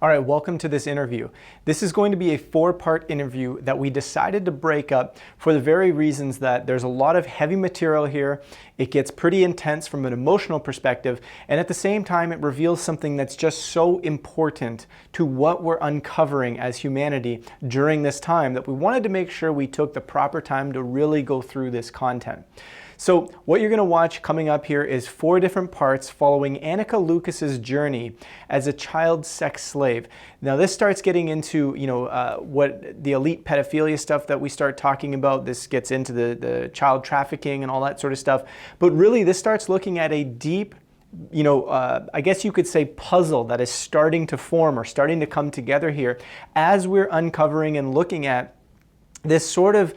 All right, welcome to this interview. This is going to be a 4-part interview that we decided to break up for the very reasons that there's a lot of heavy material here. It gets pretty intense from an emotional perspective, and at the same time, it reveals something that's just so important to what we're uncovering as humanity during this time that we wanted to make sure we took the proper time to really go through this content. So what you're going to watch coming up here is 4 different parts following Anneke Lucas's journey as a child sex slave. Now this starts getting into, what the elite pedophilia stuff that we start talking about. This gets into the child trafficking and all that sort of stuff. But really this starts looking at a deep, I guess you could say puzzle that is starting to form or starting to come together here as we're uncovering and looking at this sort of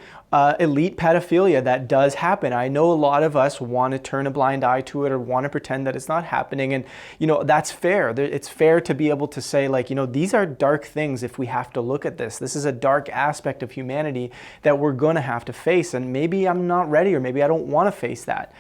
elite pedophilia that does happen. I know a lot of us want to turn a blind eye to it or want to pretend that it's not happening, and that's fair. It's fair to be able to say, like, these are dark things if we have to look at this. This is a dark aspect of humanity that we're going to have to face, and maybe I'm not ready, or maybe I don't want to face that.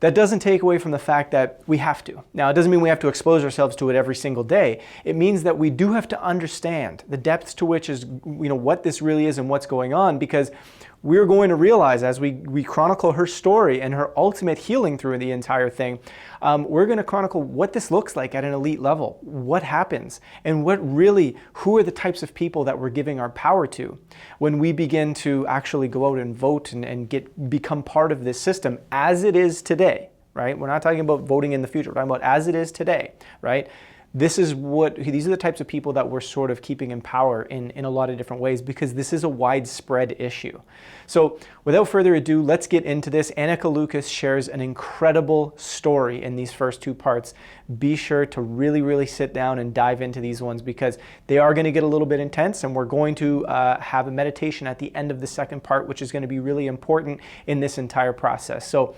That doesn't take away from the fact that we have to. Now, it doesn't mean we have to expose ourselves to it every single day. It means that we do have to understand the depths to which is, what this really is and what's going on, because we're going to realize as we chronicle her story and her ultimate healing through the entire thing, we're going to chronicle what this looks like at an elite level, what happens, and who are the types of people that we're giving our power to when we begin to actually go out and vote and become part of this system as it is today, right? We're not talking about voting in the future, we're talking about as it is today, right? These are the types of people that we're sort of keeping in power in a lot of different ways, because this is a widespread issue. So without further ado, let's get into this. Anneke Lucas shares an incredible story in these first 2 parts. Be sure to really, really sit down and dive into these ones, because they are going to get a little bit intense, and we're going to have a meditation at the end of the second part, which is going to be really important in this entire process. So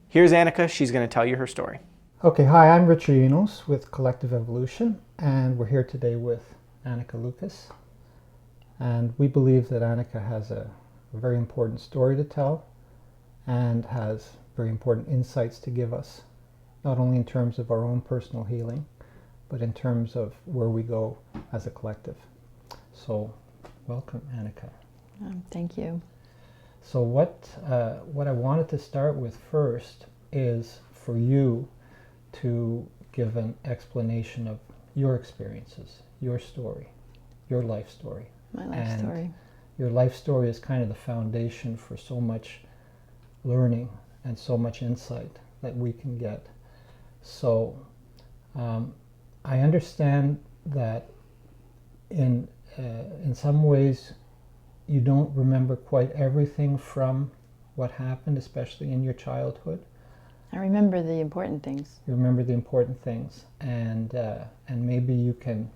here's Anneke. She's going to tell you her story. Okay, hi, I'm Richard Enos with Collective Evolution, and we're here today with Anneke Lucas. And we believe that Anneke has a very important story to tell and has very important insights to give us, not only in terms of our own personal healing, but in terms of where we go as a collective. So, welcome, Anneke. Thank you. So what I wanted to start with first is for you to give an explanation of your experiences, your story, your life story. My life story. Your life story is kind of the foundation for so much learning and so much insight that we can get. So I understand that in some ways you don't remember quite everything from what happened, especially in your childhood. I remember the important things. You remember the important things, and maybe you can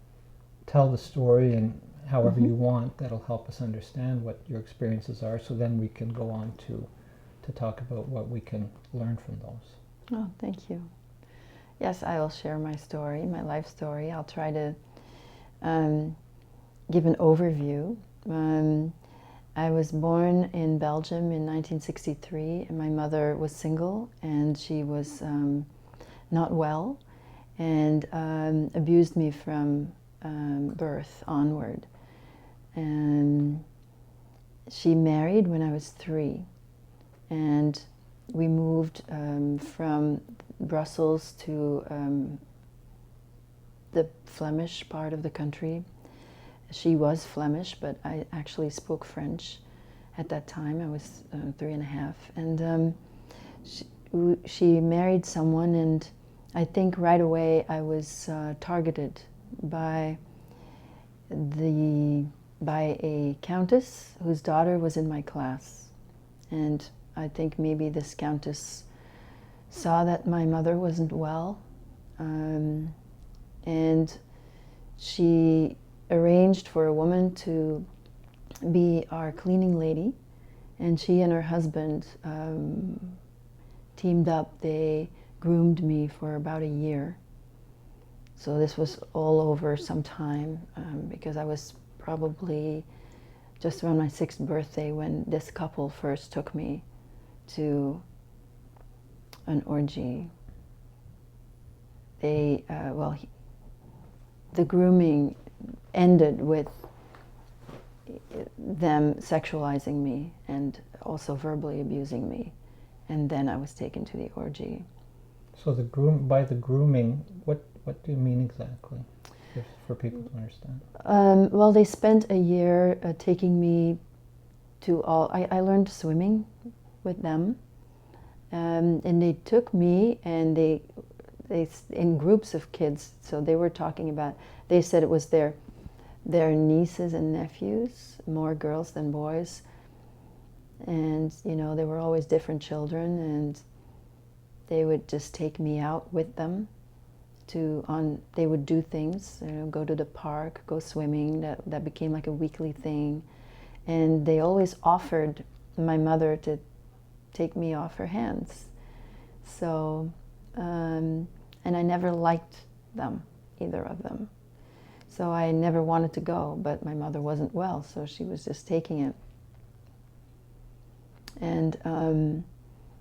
tell the story in however you want. That'll help us understand what your experiences are, so then we can go on to talk about what we can learn from those. Oh, thank you. Yes, I will share my story, my life story. I'll try to give an overview. I was born in Belgium in 1963, and my mother was single, and she was not well, and abused me from birth onward. And she married when I was 3, and we moved from Brussels to the Flemish part of the country. She was Flemish, but I actually spoke French at that time. I was 3.5. And she married someone, and I think right away I was targeted by a countess whose daughter was in my class. And I think maybe this countess saw that my mother wasn't well, and she arranged for a woman to be our cleaning lady, and she and her husband teamed up. They groomed me for about a year. So this was all over some time, because I was probably just around my 6th birthday when this couple first took me to an orgy. They, the grooming ended with them sexualizing me and also verbally abusing me. And then I was taken to the orgy. So by the grooming, what do you mean exactly, for people to understand? Well, they spent a year taking me to I learned swimming with them, and they took me, and they in groups of kids. So they were talking about. They said it was their nieces and nephews, more girls than boys, and they were always different children, and they would just take me out with them. They would do things, go to the park, go swimming. That became like a weekly thing, and they always offered my mother to take me off her hands. So, and I never liked them, either of them. So I never wanted to go, but my mother wasn't well, so she was just taking it. And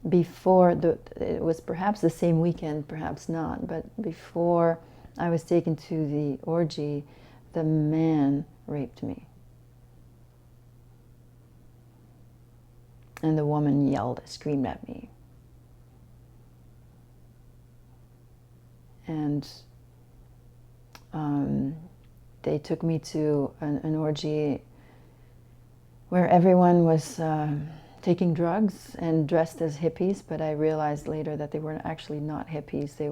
it was perhaps the same weekend, perhaps not, but before I was taken to the orgy, the man raped me. And the woman screamed at me. And they took me to an orgy where everyone was taking drugs and dressed as hippies, but I realized later that they were actually not hippies. They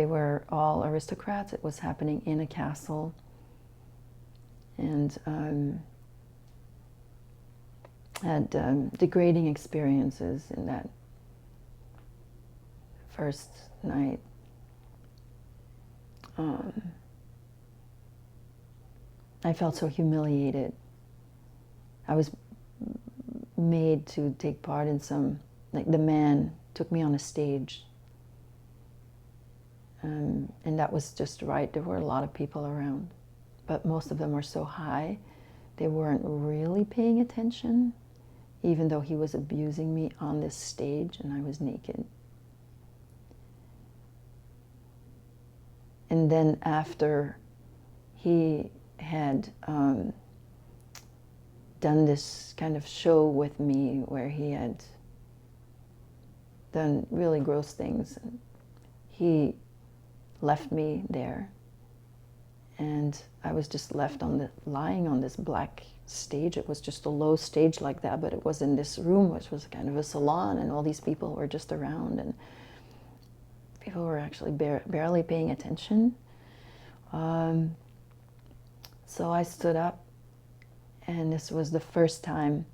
were all aristocrats. It was happening in a castle. And had degrading experiences in that first night. I felt so humiliated. I was made to take part in the man took me on a stage. And that was just right. There were a lot of people around, but most of them were so high, they weren't really paying attention, even though he was abusing me on this stage and I was naked. And then after he had done this kind of show with me where he had done really gross things, he left me there, and I was just left lying on this black stage. It was just a low stage like that, but it was in this room, which was kind of a salon, and all these people were just around, and people were actually barely paying attention. So I stood up, and this was the first time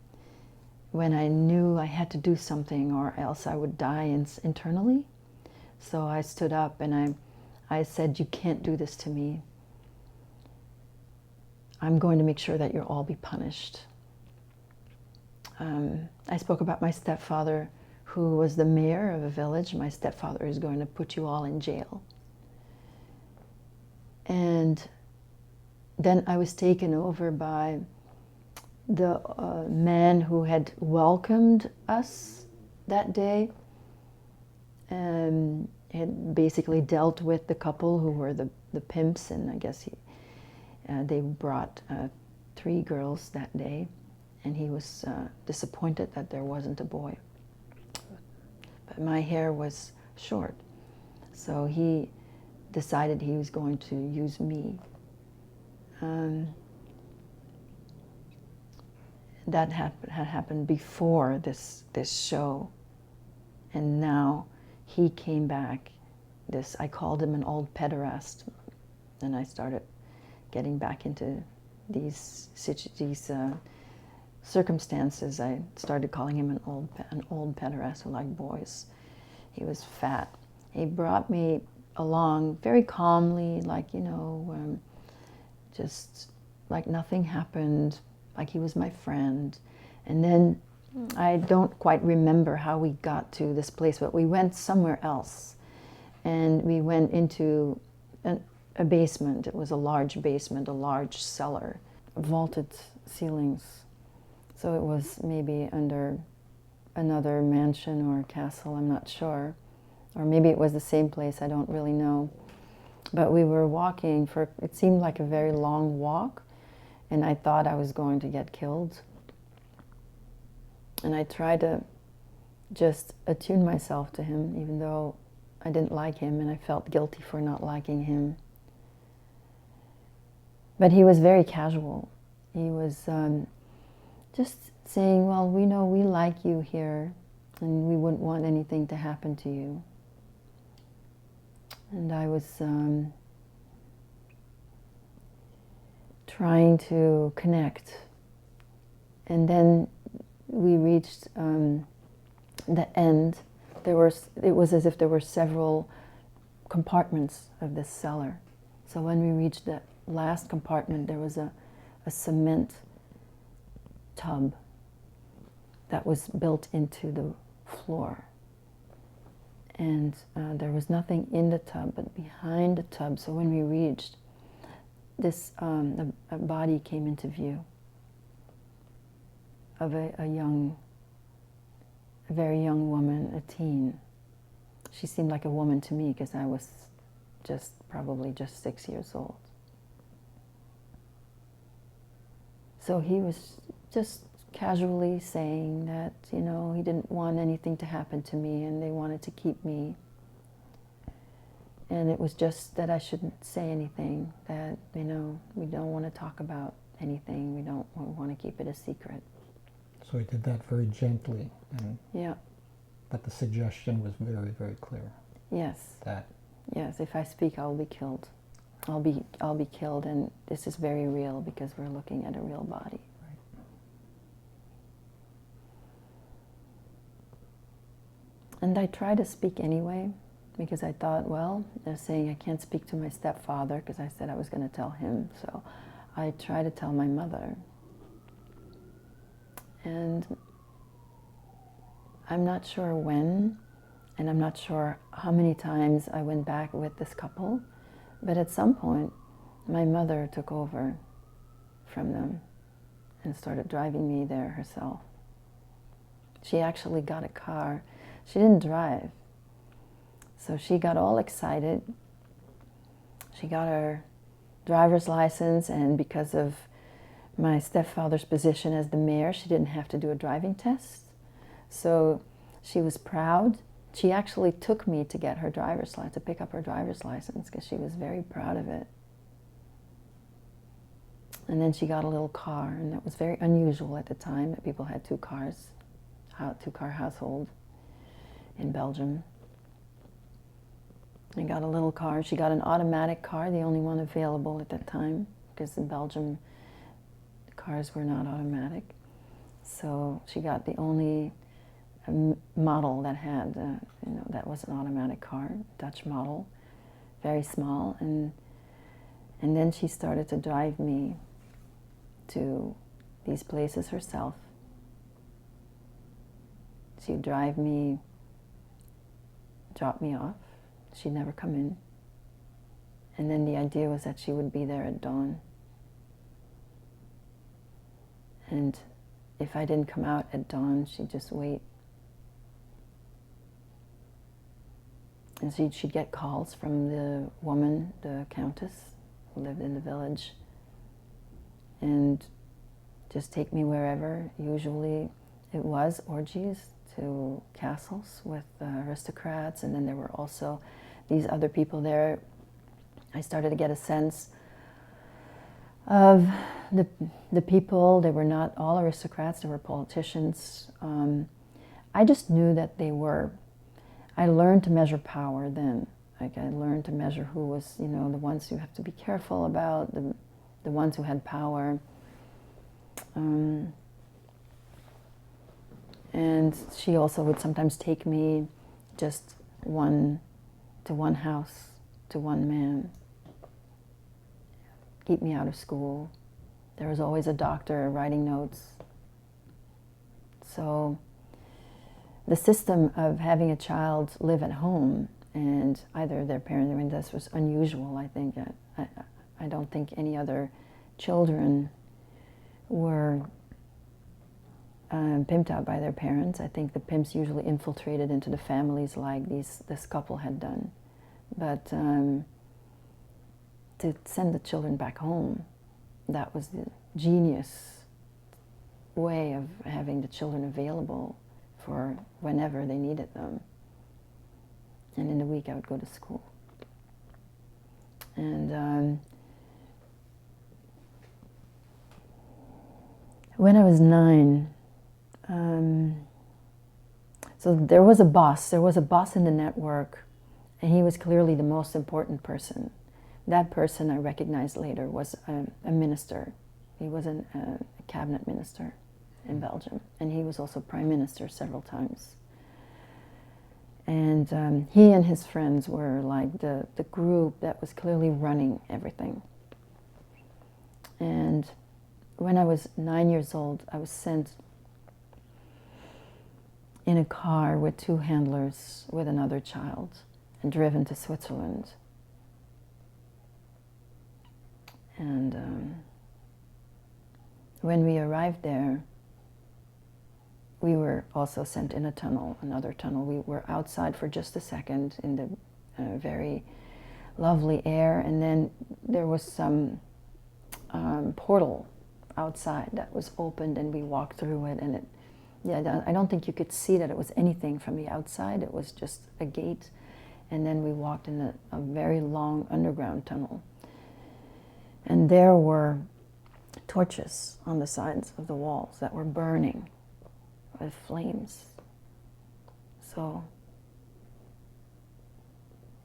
when I knew I had to do something or else I would die internally. So I stood up and I said, "You can't do this to me. I'm going to make sure that you'll all be punished." I spoke about my stepfather, who was the mayor of a village. "My stepfather is going to put you all in jail." And then I was taken over by the man who had welcomed us that day, and had basically dealt with the couple who were the pimps, and I guess they brought 3 girls that day, and he was disappointed that there wasn't a boy. But my hair was short, so he decided he was going to use me. That had happened before this show, and now he came back. I called him an old pederast, and I started getting back into these circumstances. I started calling him an old pederast who liked boys. He was fat. He brought me along very calmly, just like nothing happened, like he was my friend. And then I don't quite remember how we got to this place, but we went somewhere else. And we went into a basement. It was a large basement, a large cellar, vaulted ceilings. So it was maybe under another mansion or castle, I'm not sure. Or maybe it was the same place, I don't really know. But we were walking for, it seemed like a very long walk, and I thought I was going to get killed. And I tried to just attune myself to him, even though I didn't like him and I felt guilty for not liking him. But he was very casual. He was just saying, well, we know we like you here and we wouldn't want anything to happen to you. And I was trying to connect. And then we reached the end. It was as if there were several compartments of this cellar. So when we reached the last compartment, there was a cement tub that was built into the floor. And there was nothing in the tub, but behind the tub. So when we reached this, a body came into view of a very young woman, a teen. She seemed like a woman to me because I was probably just 6 years old. So he was just casually saying that, you know, he didn't want anything to happen to me and they wanted to keep me. And it was just that I shouldn't say anything, that, you know, we don't want to talk about anything, we want to keep it a secret. So he did that very gently, and yeah. But the suggestion was very, very clear. Yes. That. Yes, if I speak, I'll be killed. I'll be killed, and this is very real because we're looking at a real body. Right. And I tried to speak anyway, because I thought, well, they're saying I can't speak to my stepfather because I said I was going to tell him. So I tried to tell my mother. And I'm not sure when, and I'm not sure how many times I went back with this couple, but at some point, my mother took over from them and started driving me there herself. She actually got a car. She didn't drive. So she got all excited. She got her driver's license, and because of my stepfather's position as the mayor, she didn't have to do a driving test. So she was proud. She actually took me to get her driver's license, to pick up her driver's license, because she was very proud of it. And then she got a little car, and that was very unusual at the time that people had two cars, two-car household in Belgium. I got a little car. She got an automatic car, the only one available at that time, because in Belgium, cars were not automatic. So she got the only model that had, that was an automatic car, Dutch model, very small. And then she started to drive me to these places herself. She'd drive me, drop me off. She'd never come in. And then the idea was that she would be there at dawn. And if I didn't come out at dawn, she'd just wait. And she'd get calls from the woman, the countess, who lived in the village, and just take me wherever. Usually it was orgies to castles with aristocrats, and then there were also these other people there. I started to get a sense of the people. They were not all aristocrats, they were politicians. I just knew that they were. I learned to measure power then. Like, I learned to measure who was, the ones you have to be careful about, the ones who had power. And she also would sometimes take me just to one house, to one man, keep me out of school. There was always a doctor writing notes. So the system of having a child live at home and either their parents, this was unusual, I think. I don't think any other children were pimped out by their parents. I think the pimps usually infiltrated into the families like this couple had done. But to send the children back home. That was the genius way of having the children available for whenever they needed them. And in the week I would go to school. And when I was 9, so there was a boss in the network, and he was clearly the most important person. That person I recognized later was a minister. He was a cabinet minister in Belgium, and he was also prime minister several times. And he and his friends were like the group that was clearly running everything. And when I was 9 years old, I was sent in a car with 2 handlers with another child and driven to Switzerland. And when we arrived there, we were also sent in a tunnel, another tunnel. We were outside for just a second in the very lovely air, and then there was some portal outside that was opened, and we walked through it, and I don't think you could see that it was anything from the outside. It was just a gate, and then we walked in a very long underground tunnel. And there were torches on the sides of the walls that were burning with flames. So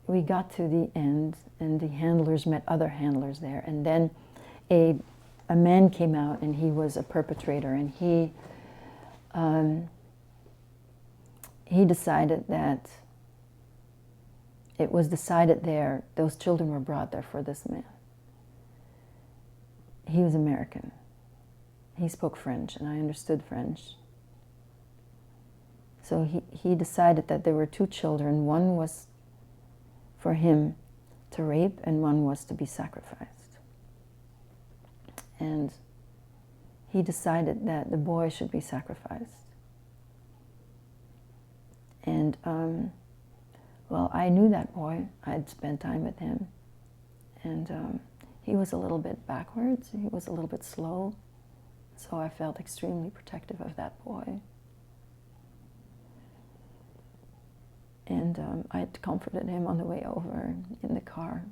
we got to the end, and the handlers met other handlers there, and then a man came out, and he was a perpetrator, and he decided that it was decided there, those children were brought there for this man. He was American. He spoke French, and I understood French. So he decided that there were 2 children. One was for him to rape, and one was to be sacrificed. And he decided that the boy should be sacrificed. And, well, I knew that boy. I'd spent time with him. And he was a little bit backwards. He was a little bit slow. So I felt extremely protective of that boy. And I had comforted him on the way over in the car.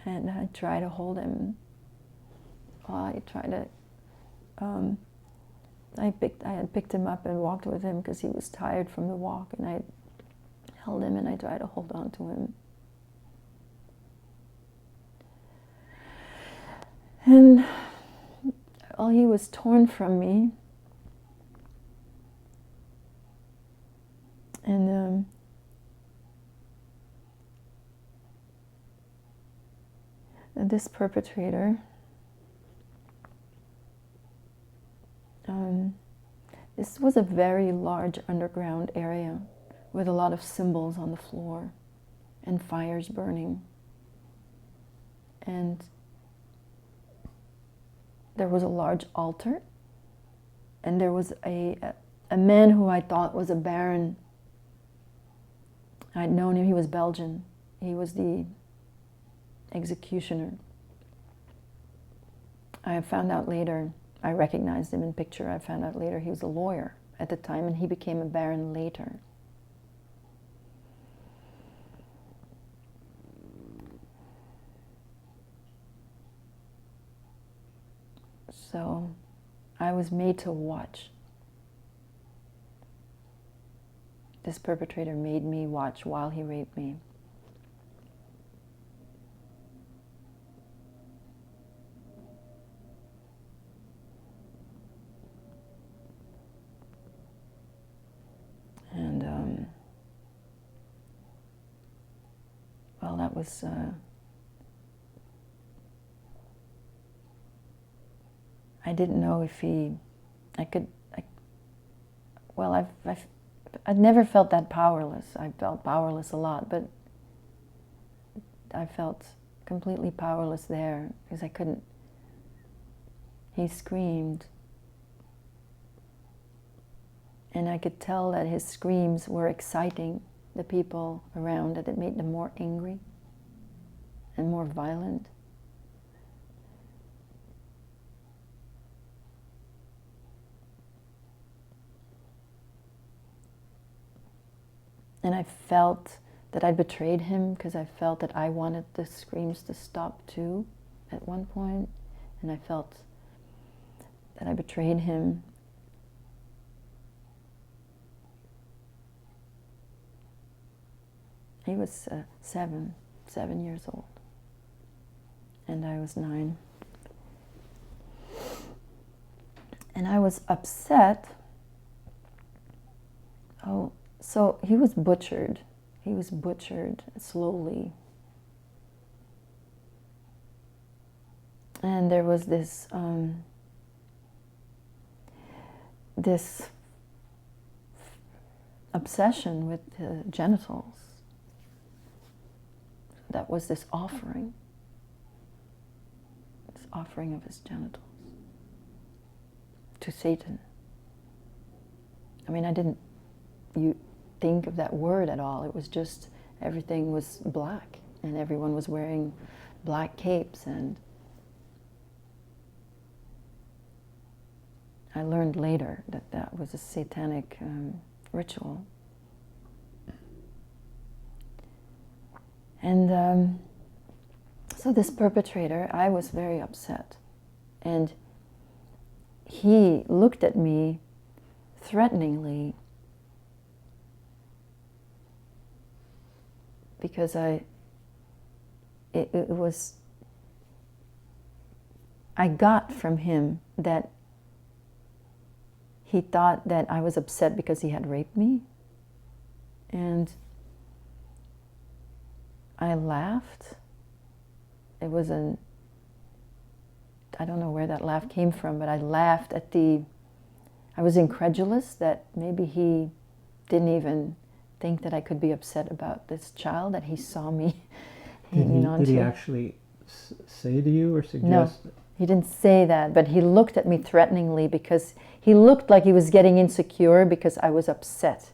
And I tried to hold him. Well, I tried to, I had picked him up and walked with him because he was tired from the walk, and I held him and I tried to hold on to him. And well, he was torn from me. And this perpetrator, this was a very large underground area with a lot of symbols on the floor and fires burning. And there was a large altar, and there was a man who I thought was a baron. I'd known him, he was Belgian. He was the executioner. I found out later, I recognized him in picture, I found out later he was a lawyer at the time, and he became a baron later. So I was made to watch. This perpetrator made me watch while he raped me. And well, that was I didn't know if I'd never felt that powerless. I felt powerless a lot, but I felt completely powerless there because I couldn't. He screamed, And I could tell that his screams were exciting the people around, that it made them more angry and more violent. And I felt that I betrayed him, because I felt that I wanted the screams to stop too at one point. And I felt that I betrayed him. He was 7 years old, and I was 9. And I was upset. Oh, so he was butchered. He was butchered slowly. And there was this obsession with the genitals. That was this offering of his genitals to Satan. I mean, I didn't think of that word at all. It was just, everything was black, and everyone was wearing black capes, and I learned later that that was a satanic ritual. And so this perpetrator, I was very upset. And he looked at me threateningly, because I got from him that he thought that I was upset because he had raped me. And I laughed. It was I don't know where that laugh came from, but I laughed at I was incredulous that maybe he didn't even think that I could be upset about this child that he saw me hanging on to. Did he actually say to you or suggest? No, he didn't say that, but he looked at me threateningly, because he looked like he was getting insecure because I was upset.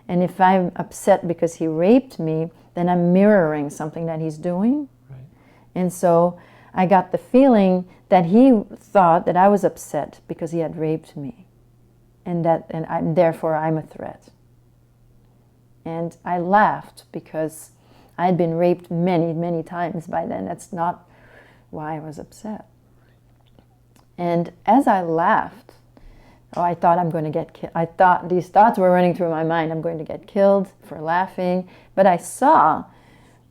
And if I'm upset because he raped me, then I'm mirroring something that he's doing. Right. And so I got the feeling that he thought that I was upset because he had raped me, and therefore I'm a threat. And I laughed because I had been raped many, many times by then. That's not why I was upset. And as I laughed, I thought I'm going to get killed. I thought these thoughts were running through my mind. I'm going to get killed for laughing. But I saw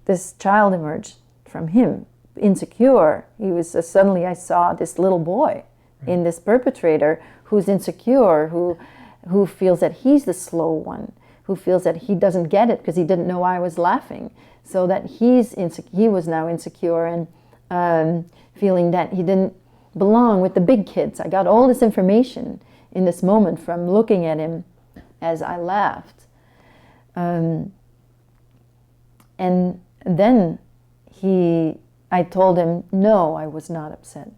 this child emerge from him, insecure. He was suddenly I saw this little boy in this perpetrator who's insecure, who feels that he's the slow one, who feels that he doesn't get it because he didn't know I was laughing. So that he was now insecure and feeling that he didn't belong with the big kids. I got all this information in this moment from looking at him as I laughed. And then I told him, no, I was not upset,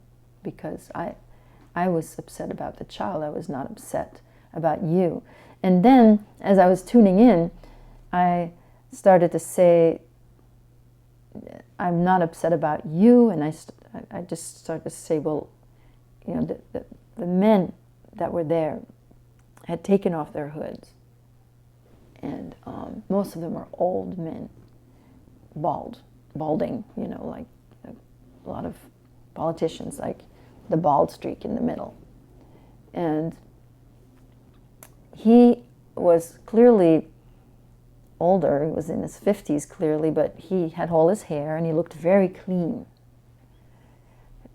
because I was upset about the child. I was not upset about you. And then, as I was tuning in, I started to say, I'm not upset about you. And I just started to say, well, you know, the men that were there had taken off their hoods. And most of them were old men, balding, you know, like a lot of politicians, like the bald streak in the middle. And he was clearly older. He was in his 50s clearly, but he had all his hair and he looked very clean,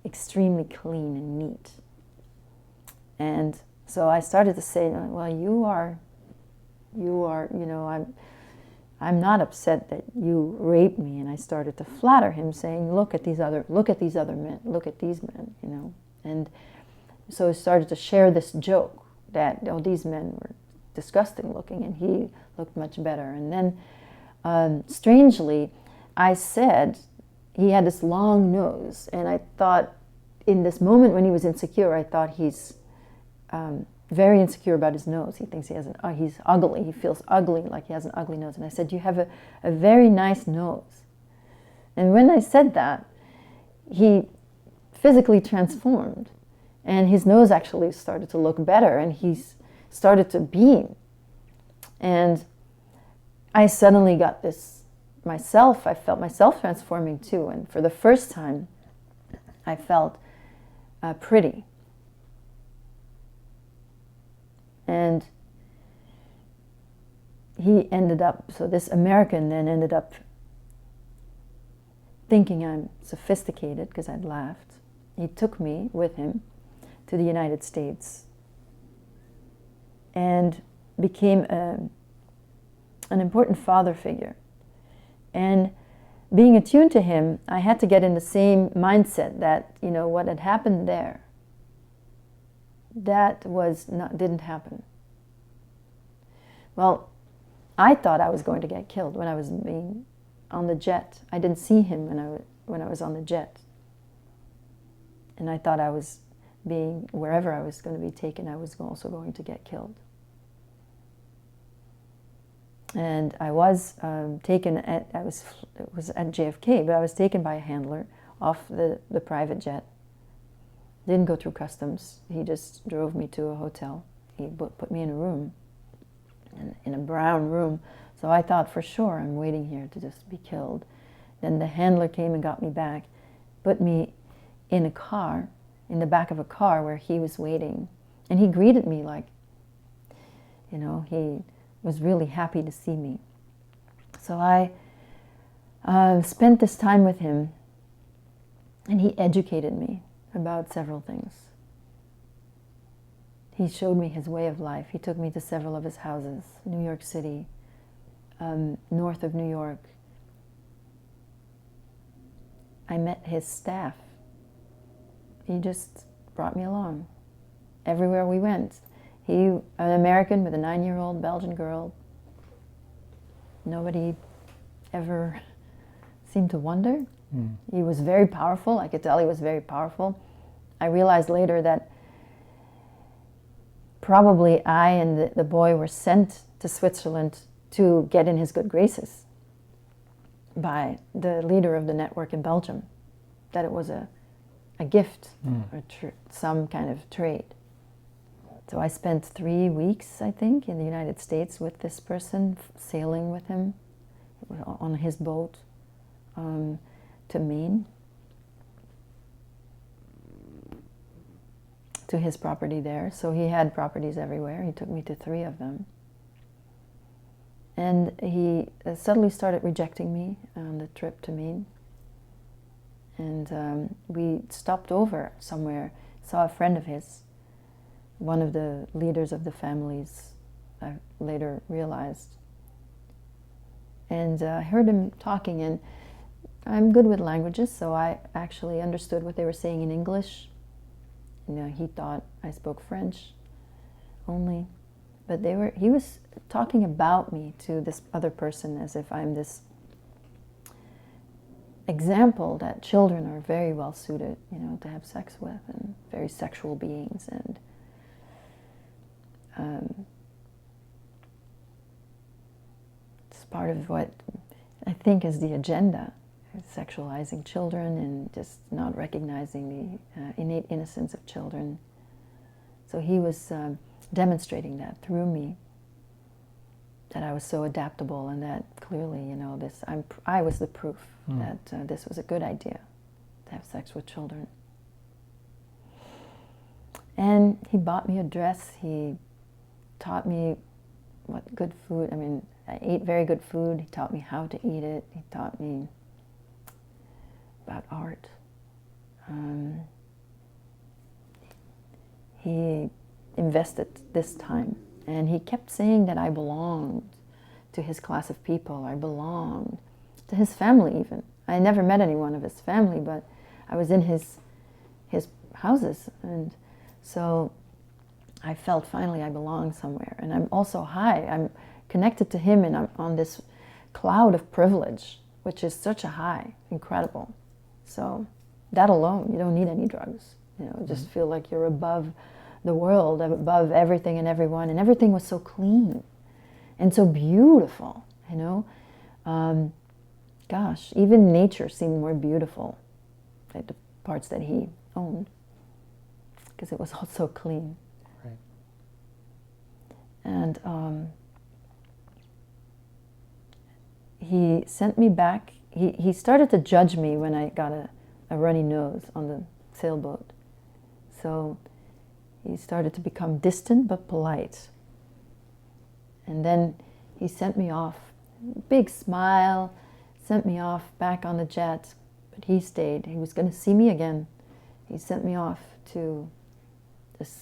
extremely clean and neat. And so I started to say, well, you are, you know, I'm not upset that you raped me. And I started to flatter him, saying, look at these other men, look at these men, you know. And so I started to share this joke that, oh, these men were disgusting looking and he looked much better. And then, strangely, I said, he had this long nose, and I thought, in this moment when he was insecure, I thought he's very insecure about his nose. He thinks he's ugly. He feels ugly, like he has an ugly nose. And I said, you have a very nice nose. And when I said that, he physically transformed. And his nose actually started to look better, and he started to beam. And I suddenly got this myself. I felt myself transforming too. And for the first time, I felt pretty. And he ended up, so this American then ended up thinking I'm sophisticated because I'd laughed. He took me with him to the United States and became an important father figure. And being attuned to him, I had to get in the same mindset that, you know, what had happened there, that didn't happen. Well, I thought I was going to get killed when I was being on the jet. I didn't see him when I was on the jet. And I thought I was wherever I was going to be taken, I was also going to get killed. And I was taken it was at JFK, but I was taken by a handler off the private jet. Didn't go through customs. He just drove me to a hotel. He put me in a room, in a brown room. So I thought, for sure, I'm waiting here to just be killed. Then the handler came and got me back, put me in a car, in the back of a car where he was waiting. And he greeted me like, you know, he was really happy to see me. So I spent this time with him, and he educated me about several things. He showed me his way of life. He took me to several of his houses, New York City, north of New York. I met his staff. He just brought me along everywhere we went. An American with a 9-year-old Belgian girl. Nobody ever seemed to wonder. He was very powerful. I could tell he was very powerful. I realized later that probably I and the boy were sent to Switzerland to get in his good graces by the leader of the network in Belgium, that it was a gift, or some kind of trade. So I spent 3 weeks, I think, in the United States with this person, sailing with him on his boat to Maine, to his property there. So he had properties everywhere. He took me to 3 of them. And he suddenly started rejecting me on the trip to Maine. And we stopped over somewhere, saw a friend of his, one of the leaders of the families, I later realized. And I heard him talking, and I'm good with languages, so I actually understood what they were saying in English. You know, he thought I spoke French only, but he was talking about me to this other person as if I'm this example that children are very well suited, you know, to have sex with, and very sexual beings, and it's part of what I think is the agenda, sexualizing children and just not recognizing the innate innocence of children. So he was demonstrating that through me, that I was so adaptable, and that clearly, you know, I was the proof that this was a good idea, to have sex with children. And he bought me a dress. He taught me what good food, I ate very good food. He taught me how to eat it. He taught me about art. He invested this time, and he kept saying that I belonged to his class of people. I belonged to his family even. I never met anyone of his family, but I was in his houses, and so I felt finally I belong somewhere. And I'm also high. I'm connected to him, and I'm on this cloud of privilege, which is such a high, incredible. So that alone, you don't need any drugs. You know, just feel like you're above the world above everything and everyone, and everything was so clean and so beautiful, you know. Gosh, even nature seemed more beautiful, like the parts that he owned, because it was all so clean. Right. And he sent me back. He started to judge me when I got a runny nose on the sailboat. So he started to become distant but polite. And then he sent me off, big smile, sent me off back on the jet, but he stayed. He was going to see me again. He sent me off to,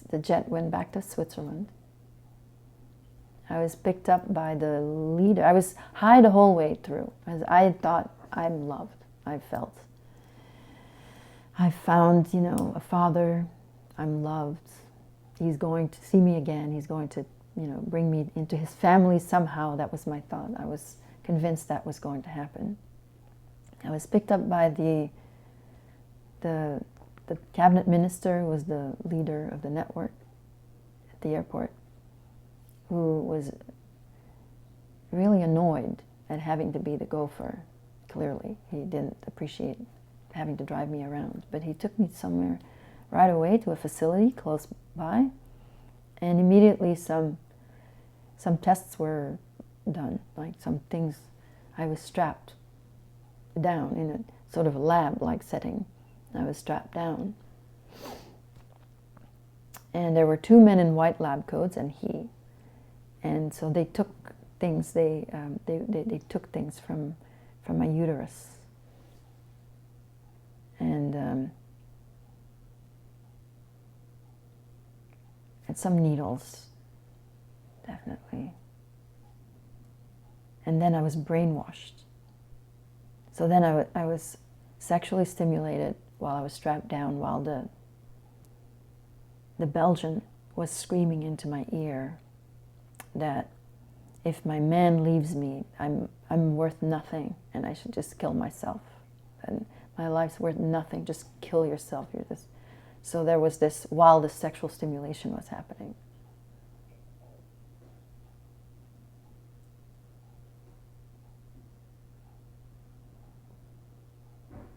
the jet went back to Switzerland. I was picked up by the leader. I was high the whole way through, as I thought I'm loved, I felt. I found, you know, a father, I'm loved. He's going to see me again. He's going to, you know, bring me into his family somehow. That was my thought. I was convinced that was going to happen. I was picked up by the cabinet minister, who was the leader of the network at the airport, who was really annoyed at having to be the gopher. Clearly, he didn't appreciate having to drive me around, but he took me somewhere right away to a facility close by, and immediately some tests were done, like some things. I was strapped down in a sort of a lab-like setting. I was strapped down. And there were two men in white lab coats and he. And so they took things, they took things from my uterus. And some needles, definitely. And then I was brainwashed. So then I was sexually stimulated while I was strapped down, while the Belgian was screaming into my ear that if my man leaves me, I'm worth nothing, and I should just kill myself. And my life's worth nothing, just kill yourself. You're this. So there was this, while the sexual stimulation was happening.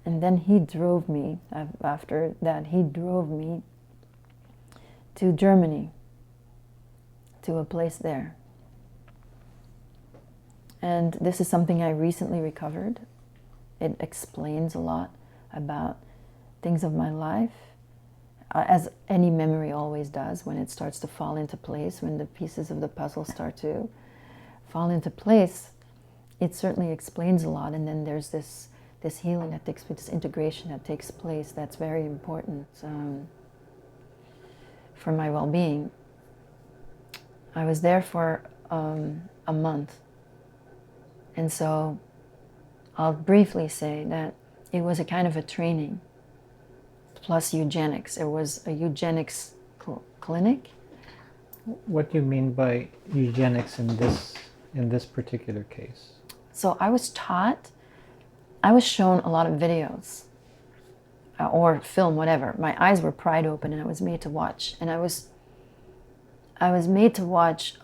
And then he drove me, after that, he drove me to Germany, to a place there. And this is something I recently recovered. It explains a lot about things of my life, as any memory always does when it starts to fall into place, when the pieces of the puzzle start to fall into place. It certainly explains a lot, and then there's this healing that takes place, this integration that takes place that's very important for my well-being. I was there for a month, and so I'll briefly say that it was a kind of a training plus eugenics. It was a eugenics clinic. What do you mean by eugenics in this particular case? So I was shown a lot of videos or film, whatever. My eyes were pried open and I was made to watch. And I was made to watch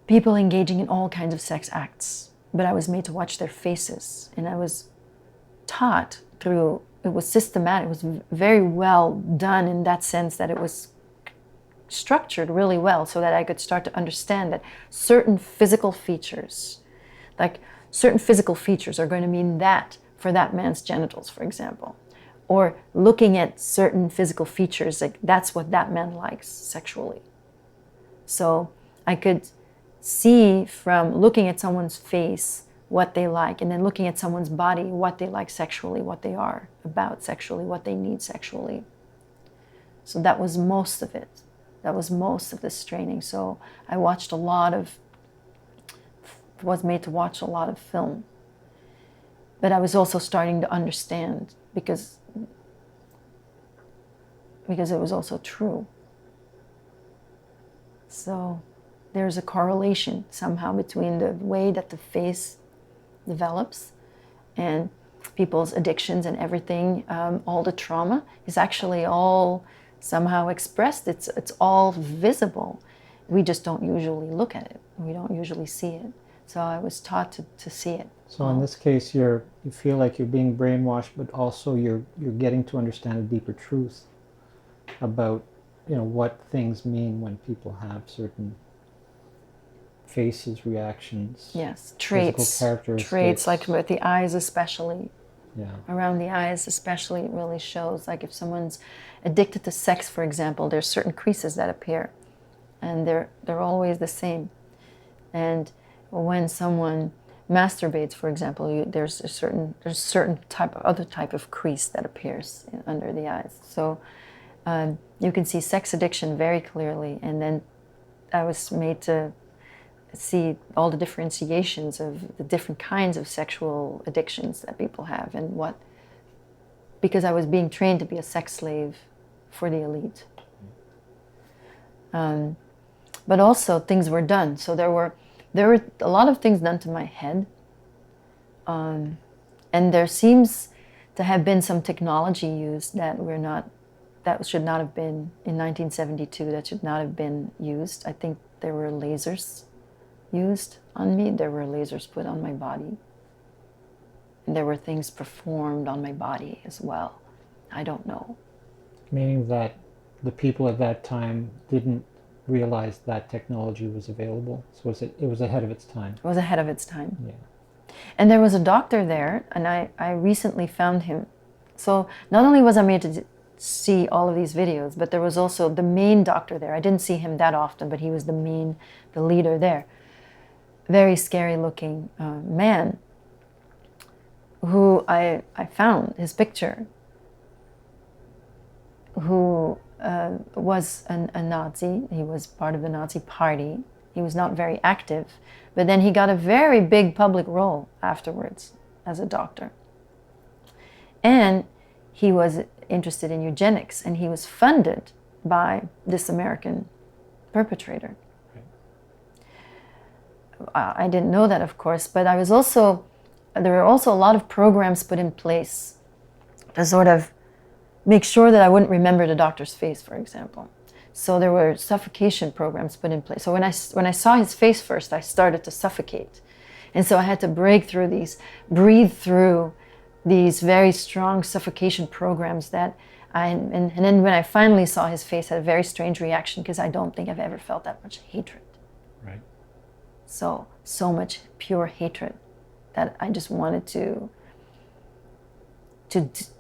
people engaging in all kinds of sex acts. But I was made to watch their faces. And I was taught through, it was systematic, it was very well done in that sense that it was structured really well so that I could start to understand that certain physical features, like certain physical features are going to mean that for that man's genitals, for example. Or looking at certain physical features, like that's what that man likes sexually. So I could see from looking at someone's face what they like, and then looking at someone's body what they like sexually, what they are about sexually, what they need sexually. So that was most of it. That was most of this training. So I watched was made to watch a lot of film. But I was also starting to understand because it was also true. So there's a correlation somehow between the way that the face develops and people's addictions and everything. All the trauma is actually all somehow expressed. It's all visible. We just don't usually look at it. We don't usually see it. So I was taught to see it. So in this case, you feel like you're being brainwashed, but also you're getting to understand a deeper truth about, what things mean when people have certain faces, reactions. Yes, physical traits. characteristics. Traits, like with the eyes especially. Yeah. Around the eyes especially, it really shows. Like if someone's addicted to sex, for example, there's certain creases that appear, and they're always the same. And when someone masturbates, for example, there's certain other type of crease that appears under the eyes. So you can see sex addiction very clearly, and then I was made to see all the differentiations of the different kinds of sexual addictions that people have, and because I was being trained to be a sex slave for the elite. But also things were done. So there were a lot of things done to my head. And there seems to have been some technology used that should not have been, in 1972, that should not have been used. I think there were lasers used on me. There were lasers put on my body. And there were things performed on my body as well. I don't know. Meaning that the people at that time didn't realize that technology was available. So it was ahead of its time. It was ahead of its time. Yeah. And there was a doctor there, and I recently found him. So not only was I made to see all of these videos, but there was also the main doctor there. I didn't see him that often, but he was the leader there. Very scary looking man who I found his picture, who was a Nazi. He was part of the Nazi party. He was not very active, but then he got a very big public role afterwards as a doctor. And he was interested in eugenics, and he was funded by this American perpetrator. I didn't know that, of course, but there were also a lot of programs put in place to sort of make sure that I wouldn't remember the doctor's face, for example. So there were suffocation programs put in place. So when I saw his face first, I started to suffocate. And so I had to breathe through these very strong suffocation programs and then when I finally saw his face, I had a very strange reaction, because I don't think I've ever felt that much hatred. Right. So much pure hatred that I just wanted to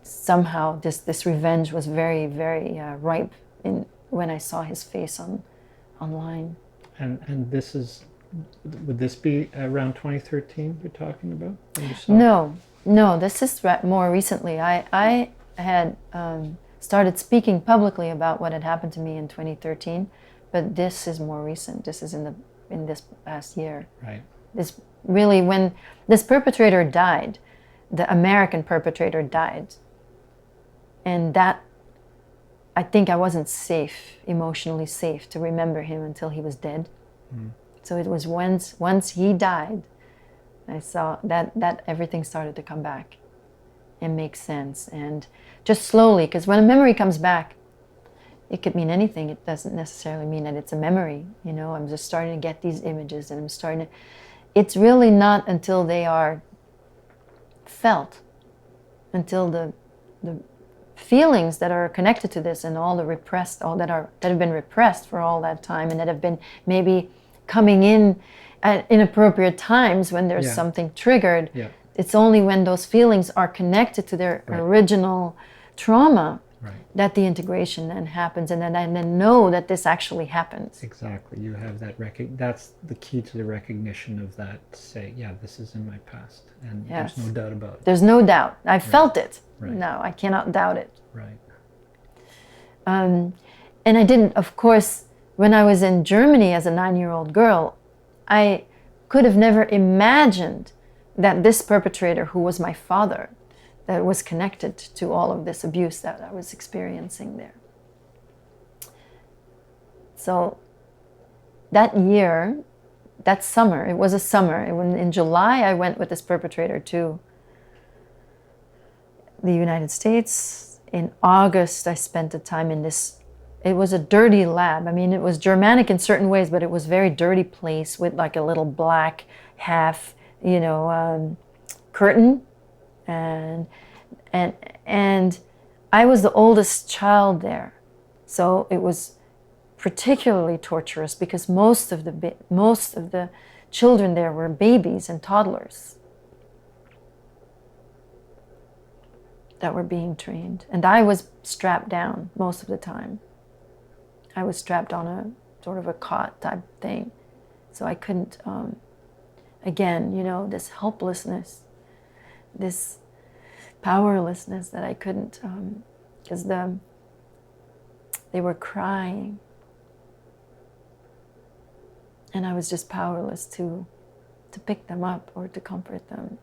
somehow, this revenge was very, very ripe when I saw his face online. And would this be around 2013 you're talking about? When you saw No, this is more recently. I had started speaking publicly about what had happened to me in 2013, but this is more recent. This is in this past year. Right. This really, when this perpetrator died, the American perpetrator died, and that, I think I wasn't emotionally safe to remember him until he was dead. So it was once he died, I saw that everything started to come back and make sense, and just slowly, because when a memory comes back, it could mean anything. It doesn't necessarily mean that it's a memory. I'm just starting to get these images, and it's really not until they are felt, until the feelings that are connected to this, and all that have been repressed for all that time, and that have been maybe coming in at inappropriate times when there's something triggered. Yeah. It's only when those feelings are connected to their original trauma that the integration then happens, and then I know that this actually happens. Exactly. You have that that's the key to the recognition of that, say, this is in my past, and there's no doubt about it. There's no doubt. I felt it. Right. No, I cannot doubt it. Right. And I didn't, of course, when I was in Germany as a 9-year-old girl, I could have never imagined that this perpetrator, who was my father, that was connected to all of this abuse that I was experiencing there. So that year, that summer, it was a summer. In July, I went with this perpetrator to the United States. In August, I spent the time in this it was a dirty lab. I mean, it was Germanic in certain ways, but it was a very dirty place with like a little black half, curtain, and I was the oldest child there, so it was particularly torturous because most of the children there were babies and toddlers that were being trained, and I was strapped down most of the time. I was strapped on a sort of a cot type thing, so I couldn't. Again, this helplessness, this powerlessness that I couldn't, because they were crying, and I was just powerless to pick them up or to comfort them.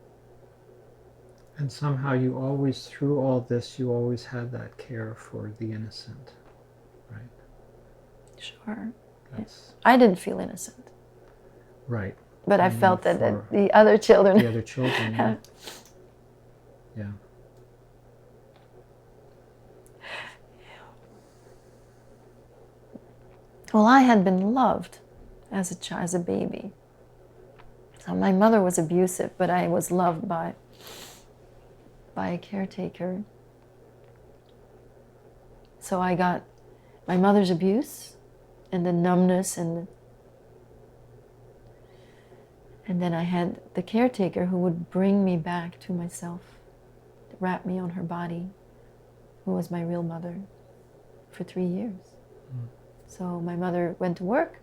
And somehow you always, through all this, you always had that care for the innocent, right? Sure. That's I didn't feel innocent. right. But I felt that the other children... The other children, yeah. Yeah. Well, I had been loved as a baby. So my mother was abusive, but I was loved by a caretaker. So I got my mother's abuse and the numbness and then I had the caretaker who would bring me back to myself, wrap me on her body, who was my real mother, for 3 years. Mm. So my mother went to work,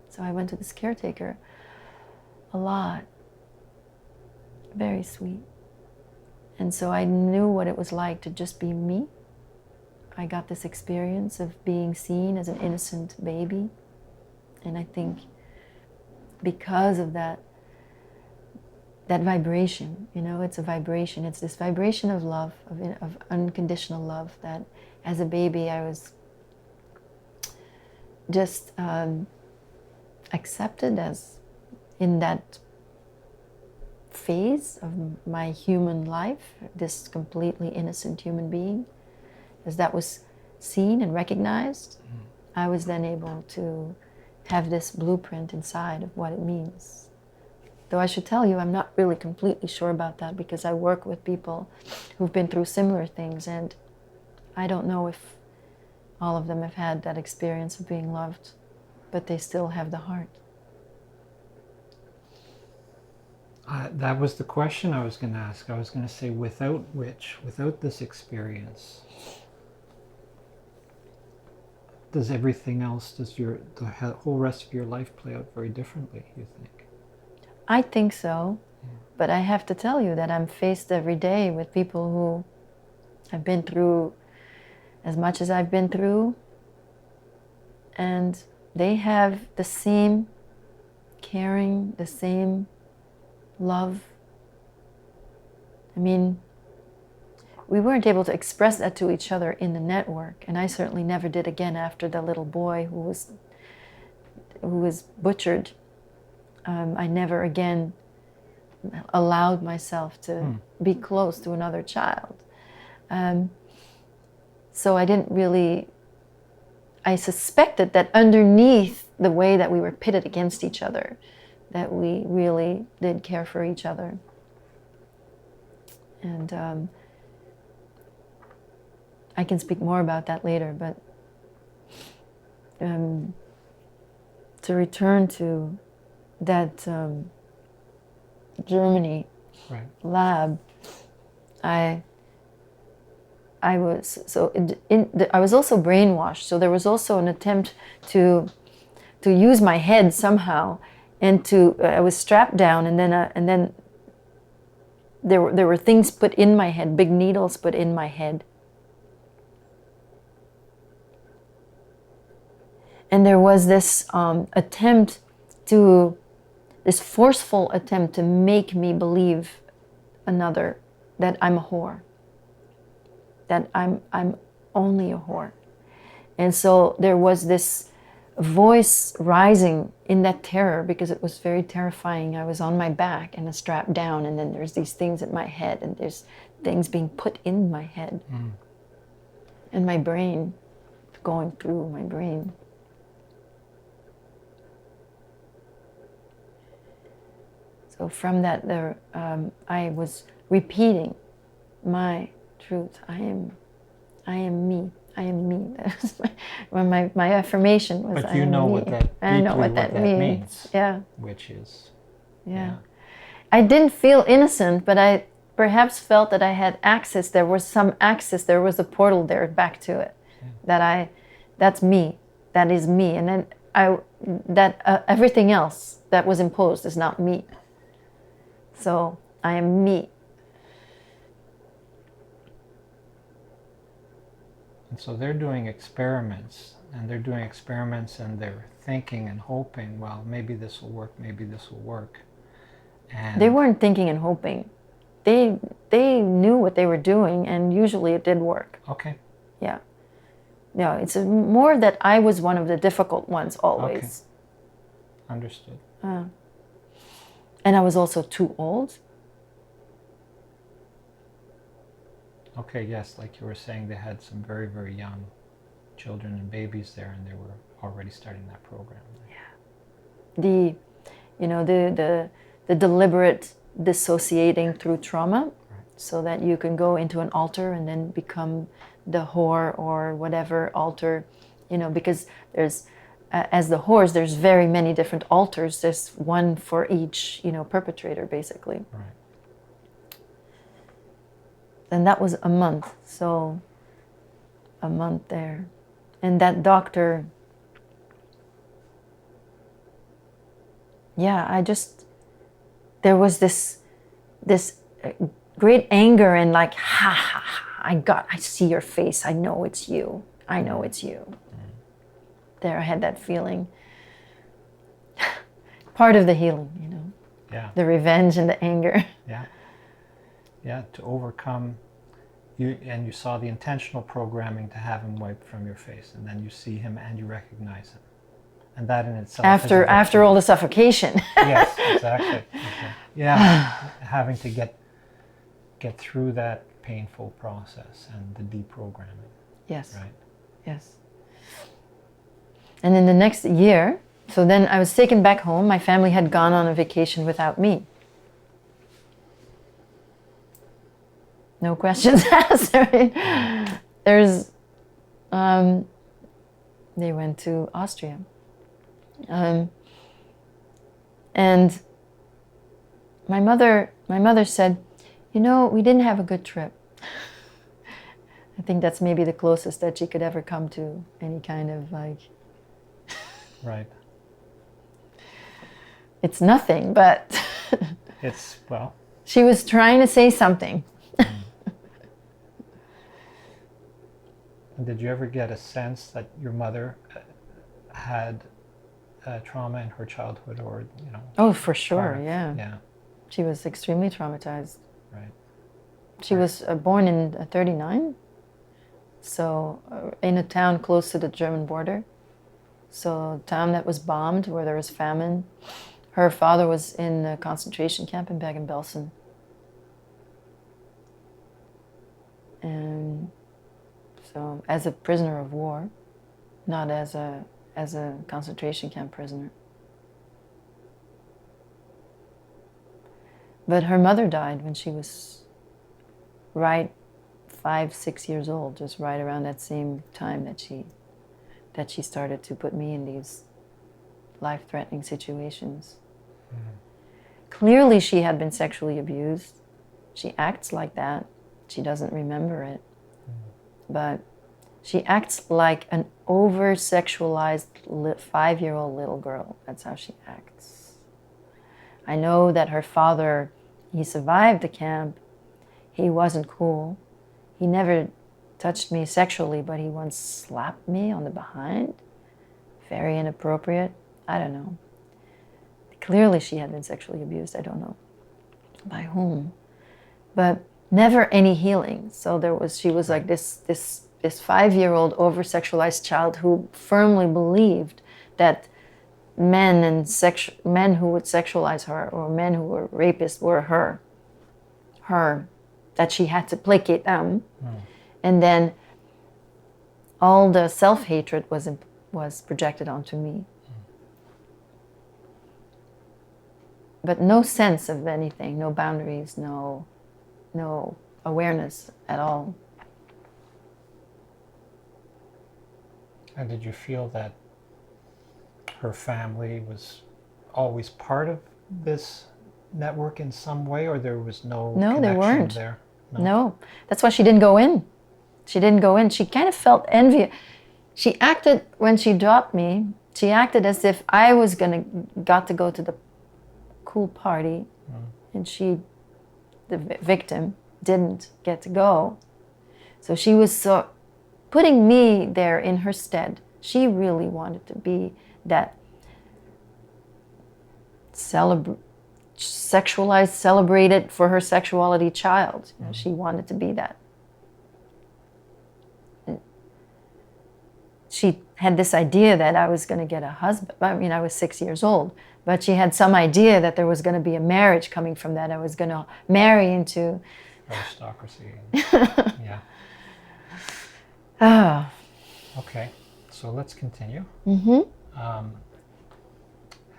so I went to this caretaker a lot. Very sweet. And so I knew what it was like to just be me. I got this experience of being seen as an innocent baby. And I think because of that vibration, it's a vibration. It's this vibration of love, of unconditional love, that as a baby I was just accepted as in that phase of my human life, this completely innocent human being. As that was seen and recognized, I was then able to have this blueprint inside of what it means. Though I should tell you, I'm not really completely sure about that because I work with people who've been through similar things, and I don't know if all of them have had that experience of being loved, but they still have the heart. That was the question I was going to ask. I was going to say, without this experience, does everything else, the whole rest of your life play out very differently, you think? I think so, but I have to tell you that I'm faced every day with people who have been through as much as I've been through, and they have the same caring, the same love. I mean, we weren't able to express that to each other in the network, and I certainly never did again after the little boy who was butchered. I never again allowed myself to be close to another child. So I didn't really, I suspected that underneath the way that we were pitted against each other, that we really did care for each other. And I can speak more about that later, but to return to that Germany lab, I was I was also brainwashed. So there was also an attempt to use my head somehow, and I was strapped down, and then there were things put in my head, big needles put in my head. And there was this this forceful attempt to make me believe that I'm a whore, that I'm only a whore. And so there was this voice rising in that terror, because it was very terrifying. I was on my back and strapped down, and then there's these things in my head, and there's things being put in my head and my brain. going through my brain. So from that, I was repeating my truth. I am me. I am me. That was my affirmation was. But you know what that. I know what that means. Yeah. Which is. Yeah. I didn't feel innocent, but I perhaps felt that I had access. There was some access. There was a portal there back to it. Yeah. That's me. That is me. And then everything else that was imposed is not me. So I am me. And so they're doing experiments, and they're thinking and hoping, well, maybe this will work, maybe this will work. And they weren't thinking and hoping. They knew what they were doing, and usually it did work. Okay. Yeah. No, it's more that I was one of the difficult ones always. Okay. Understood. And I was also too old. Okay, yes, like you were saying, they had some very, very young children and babies there, and they were already starting that program. Yeah. The deliberate dissociating through trauma, right, so that you can go into an altar and then become the whore or whatever altar, because there's, as the whores, there's very many different altars. There's one for each, perpetrator, basically. Right. And that was a month, so a month there. And that doctor, there was this great anger and like, I see your face, I know it's you. There, I had that feeling. Part of the healing, Yeah. The revenge and the anger. Yeah. Yeah, to overcome, you saw the intentional programming to have him wiped from your face, and then you see him and you recognize him. And that in itself after all the suffocation. Yes, exactly. Okay. Yeah, having to get through that painful process and the deprogramming. Yes. Right? Yes. And in the next year, so then I was taken back home. My family had gone on a vacation without me. No questions asked. Right? They went to Austria. And my mother said, we didn't have a good trip. I think that's maybe the closest that she could ever come to any kind of like... Right. It's nothing, but... It's, well... She was trying to say something. Did you ever get a sense that your mother had trauma in her childhood, or Oh, for sure, yeah. Yeah. She was extremely traumatized. Right. She was born in 1939, so in a town close to the German border. So a town that was bombed, where there was famine. Her father was in a concentration camp in Bergen-Belsen. And so as a prisoner of war, not as a concentration camp prisoner. But her mother died when she was 5-6 years old, just right around that same time that she started to put me in these life-threatening situations. Mm-hmm. Clearly she had been sexually abused. She acts like that. She doesn't remember it. But she acts like an over-sexualized 5-year-old little girl. That's how she acts. I know that her father, he survived the camp. He wasn't cool. He never touched me sexually, but he once slapped me on the behind. Very inappropriate. I don't know. Clearly she had been sexually abused. I don't know by whom. But never any healing. So she was like this 5-year-old over-sexualized child who firmly believed that men who would sexualize her, or men who were rapists, were her, that she had to placate them. And then all the self-hatred was projected onto me. But no sense of anything, no boundaries, no awareness at all. And did you feel that her family was always part of this network in some way, or there was no No, they connection weren't. there? No, that's why she didn't go in. She didn't go in. She kind of felt envy. She acted, when she dropped me, she acted as if I was got to go to the cool party, and she, the victim, didn't get to go. So she was putting me there in her stead. She really wanted to be that sexualized, celebrated for her sexuality child. You know, she wanted to be that. She had this idea that I was going to get a husband. I mean, I was 6 years old, but she had some idea that there was going to be a marriage coming from that. I was going to marry into aristocracy. Yeah. Ah. Okay, so let's continue.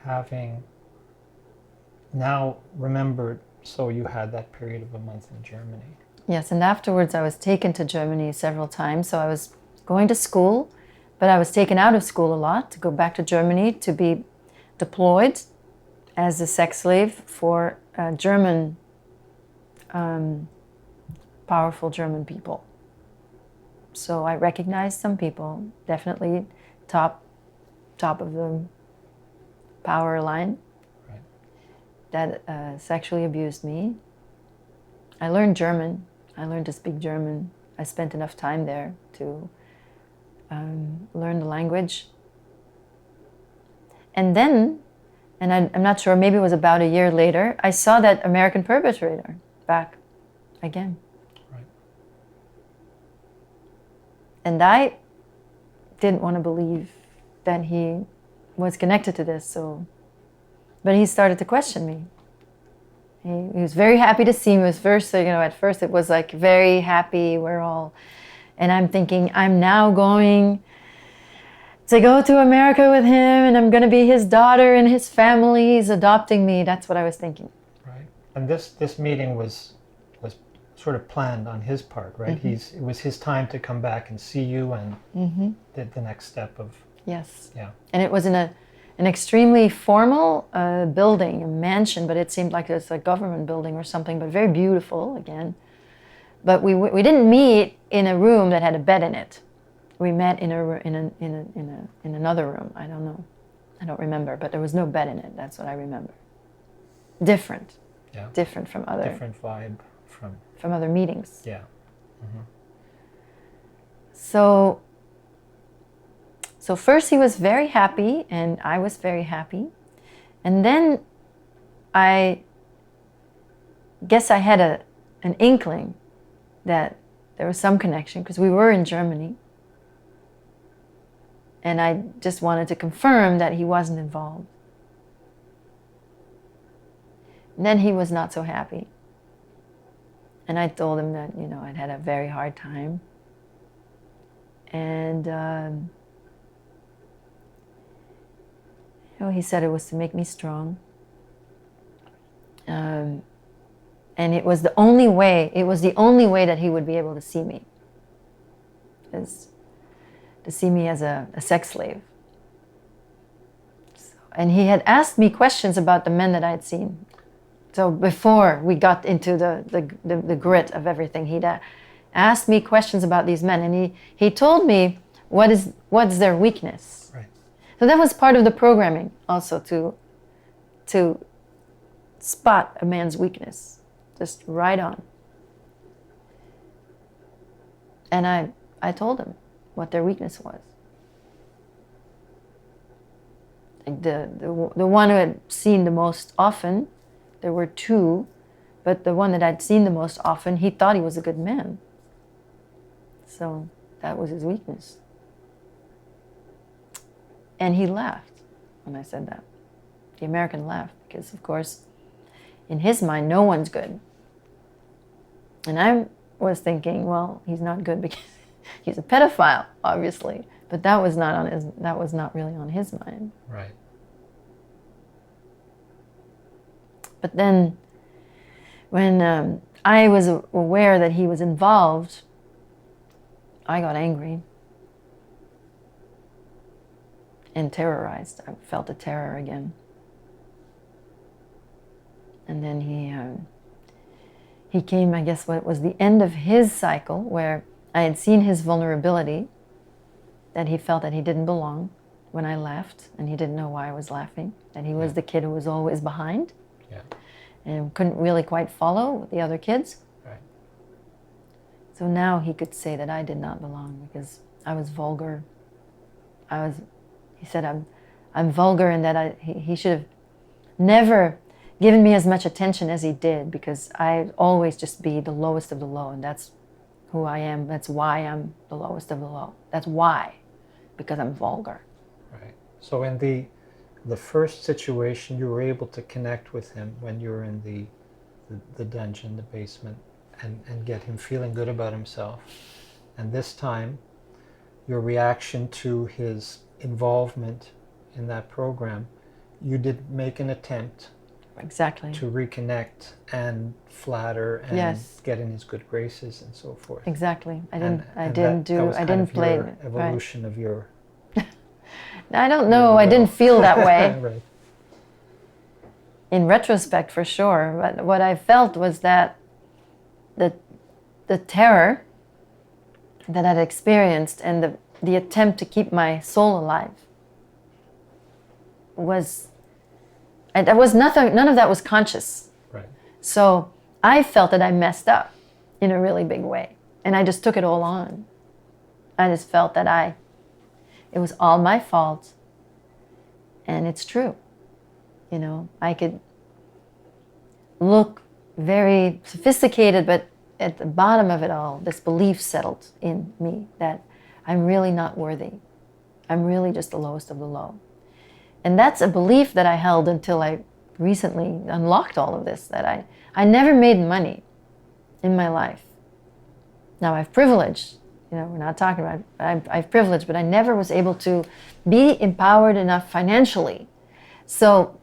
Having now remembered, so you had that period of a month in Germany. Yes, and afterwards I was taken to Germany several times. So I was going to school, but I was taken out of school a lot to go back to Germany to be deployed as a sex slave for German, powerful German people. So I recognized some people, definitely top of the power line, right, that sexually abused me. I learned German. I learned to speak German. I spent enough time there to learn the language. And then, and I'm not sure, maybe it was about a year later, I saw that American perpetrator back again. right. And I didn't want to believe that he was connected to this, but he started to question me. He was very happy to see me. At first it was like very happy, and I'm thinking, I'm now going to go to America with him, and I'm going to be his daughter, and his family is adopting me. That's what I was thinking. Right. And this meeting was sort of planned on his part, right? It was his time to come back and see you, and did the next step of... Yes. Yeah. And it was in an extremely formal building, a mansion, but it seemed like it's a government building or something, but very beautiful again. But we didn't meet in a room that had a bed in it. We met in another room. I don't know. I don't remember, but there was no bed in it. That's what I remember. Different. Yeah. Different from other... Different vibe from other meetings. Yeah. So first he was very happy, and I was very happy. And then I guess I had an inkling that there was some connection, because we were in Germany. And I just wanted to confirm that he wasn't involved. And then he was not so happy. And I told him that, I'd had a very hard time. And, he said it was to make me strong. And it was the only way that he would be able to see me. Is to see me as a sex slave. And he had asked me questions about the men that I had seen. So before we got into the grit of everything, he'd asked me questions about these men, and he told me what's their weakness. Right. So that was part of the programming, also to spot a man's weakness, just right on. And I told him what their weakness was. The one who had seen the most often, there were two, but the one that I'd seen the most often, he thought he was a good man. So that was his weakness. And he laughed when I said that. The American laughed, because of course, in his mind, no one's good. And I was thinking, well, he's not good he's a pedophile, obviously. But that was not really on his mind. Right. But then, when I was aware that he was involved, I got angry and terrorized. I felt a terror again. And then he came, I guess, what was the end of his cycle, where I had seen his vulnerability, that he felt that he didn't belong when I left, and he didn't know why I was laughing, that he was the kid who was always behind. Yeah. And couldn't really quite follow the other kids. Right. So now he could say that I did not belong because I was vulgar. He said I'm vulgar, and that he should have never given me as much attention as he did, because I always just be the lowest of the low, and that's who I am. That's why I'm the lowest of the low. That's why, because I'm vulgar. Right. So in the first situation, you were able to connect with him when you were in the dungeon, the basement, and get him feeling good about himself. And this time, your reaction to his involvement in that program, you did make an attempt Exactly. to reconnect and flatter and Yes. get in his good graces and so forth. Exactly. I And didn't play. your evolution of your. I don't know. I didn't feel that way. Right. In retrospect, for sure. But what I felt was that the terror that I'd experienced and the attempt to keep my soul alive was nothing. None of that was conscious. Right. So I felt that I messed up in a really big way, and I just took it all on. I just felt that it was all my fault, and it's true. You know, I could look very sophisticated, but at the bottom of it all, this belief settled in me that I'm really not worthy. I'm really just the lowest of the low. And that's a belief that I held until I recently unlocked all of this, that I never made money in my life. Now, I've privilege. You know, we're not talking about, I've privilege, but I never was able to be empowered enough financially. So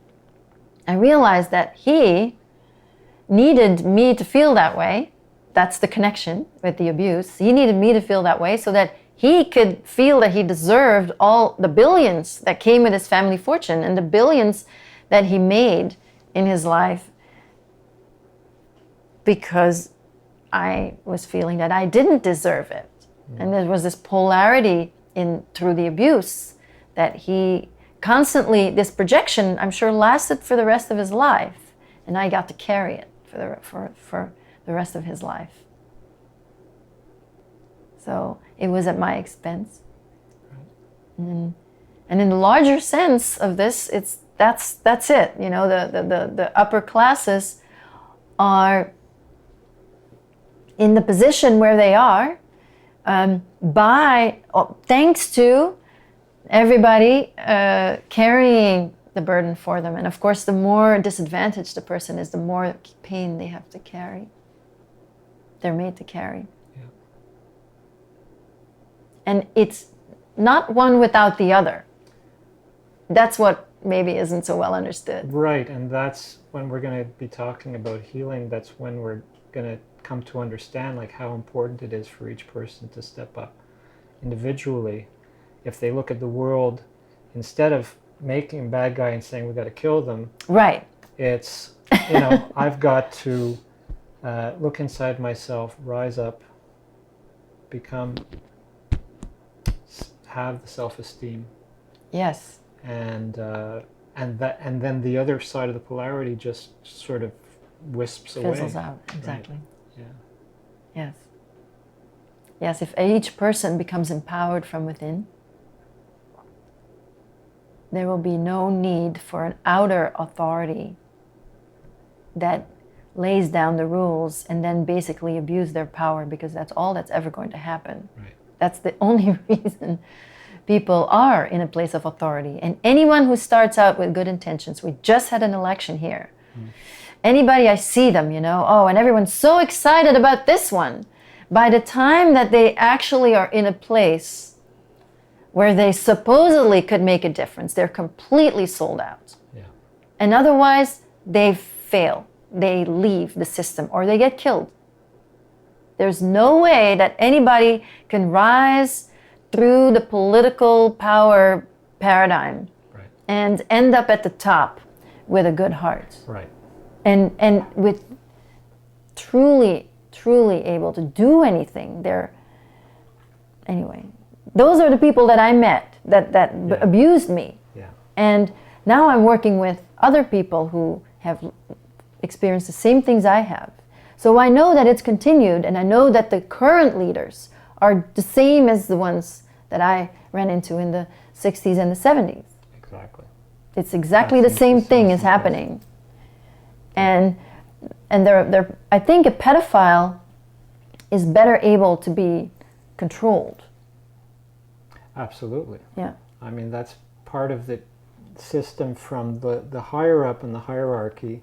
I realized that he needed me to feel that way. That's the connection with the abuse. He needed me to feel that way so that he could feel that he deserved all the billions that came with his family fortune and the billions that he made in his life, because I was feeling that I didn't deserve it. And there was this polarity through the abuse that he constantly, this projection, I'm sure, lasted for the rest of his life, and I got to carry it for the rest of his life. So it was at my expense. And in the larger sense of this, that's it. You know, the upper classes are in the position where they are thanks to everybody carrying the burden for them. And of course, the more disadvantaged the person is, the more pain they have to carry. They're made to carry. Yeah. And it's not one without the other. That's what maybe isn't so well understood. Right, and that's when we're going to be talking about healing. That's when we're going to come to understand like how important it is for each person to step up individually. If they look at the world, instead of making a bad guy and saying we got to kill them, right? It's, you know, I've got to look inside myself, rise up, have the self-esteem. Yes. And then the other side of the polarity just sort of wisps away. Fizzles out, exactly. Right. Yeah. Yes. Yes, if each person becomes empowered from within, there will be no need for an outer authority that lays down the rules and then basically abuse their power, because that's all that's ever going to happen. Right. That's the only reason people are in a place of authority. And anyone who starts out with good intentions, we just had an election here. Anybody, I see them, you know, oh, and everyone's so excited about this one. by the time that they actually are in a place where they supposedly could make a difference, they're completely sold out. Yeah. And otherwise, they fail. They leave the system or they get killed. There's no way that anybody can rise through the political power paradigm and end up at the top with a good heart. Right. And with truly able to do anything. Anyway, those are the people that I met that abused me. Yeah. And now I'm working with other people who have experienced the same things I have. So I know that it's continued, and I know that the current leaders are the same as the ones that I ran into in the 60s and the 70s. Exactly. It's exactly the same thing is happening. And I think a pedophile is better able to be controlled. Absolutely. Yeah. I mean, that's part of the system from the higher up in the hierarchy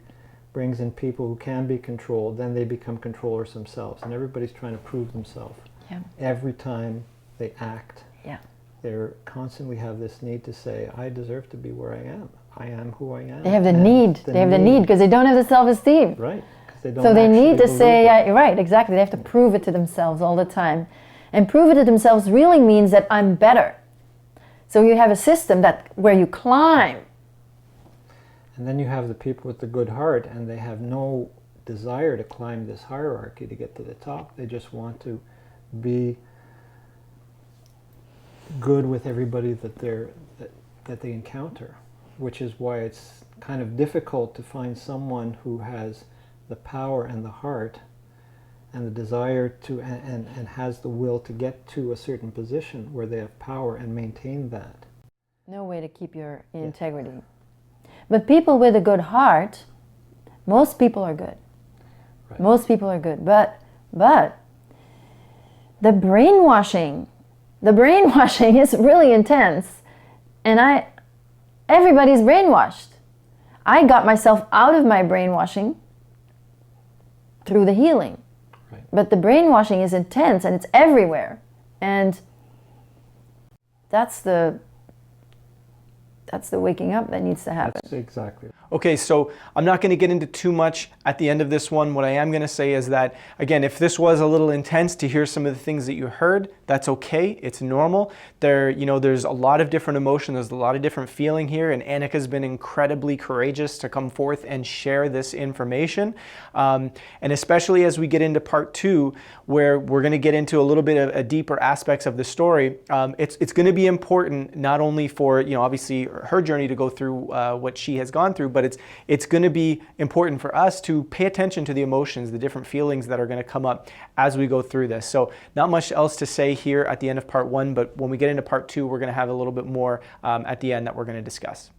brings in people who can be controlled, then they become controllers themselves. And everybody's trying to prove themselves. Yeah. Every time they act, Yeah. they constantly have this need to say, I deserve to be where I am. I am who I am. They have the need. They have the need because they don't have the self-esteem. Right. They don't So they need to actually say, right, exactly. They have to prove it to themselves all the time. And prove it to themselves really means that I'm better. So you have a system where you climb. And then you have the people with the good heart, and they have no desire to climb this hierarchy to get to the top. They just want to be good with everybody that they encounter, which is why it's kind of difficult to find someone who has the power and the heart and the desire to and has the will to get to a certain position where they have power and maintain that. No way to keep your integrity. But people with a good heart, most people are good. Right. Most people are good. But the brainwashing is really intense. And everybody's brainwashed. I got myself out of my brainwashing through the healing. Right. But the brainwashing is intense and it's everywhere. And that's the waking up that needs to happen. That's exactly. Okay, so I'm not going to get into too much at the end of this one. What I am going to say is that, again, if this was a little intense to hear some of the things that you heard, that's okay. It's normal. There's a lot of different emotion. There's a lot of different feeling here, and Anneka's been incredibly courageous to come forth and share this information. And especially as we get into part 2, where we're going to get into a little bit of deeper aspects of the story, it's going to be important not only for, obviously her journey to go through what she has gone through, but it's going to be important for us to pay attention to the emotions, the different feelings that are going to come up as we go through this. So not much else to say here at the end of part 1, but when we get into part 2, we're going to have a little bit more at the end that we're going to discuss.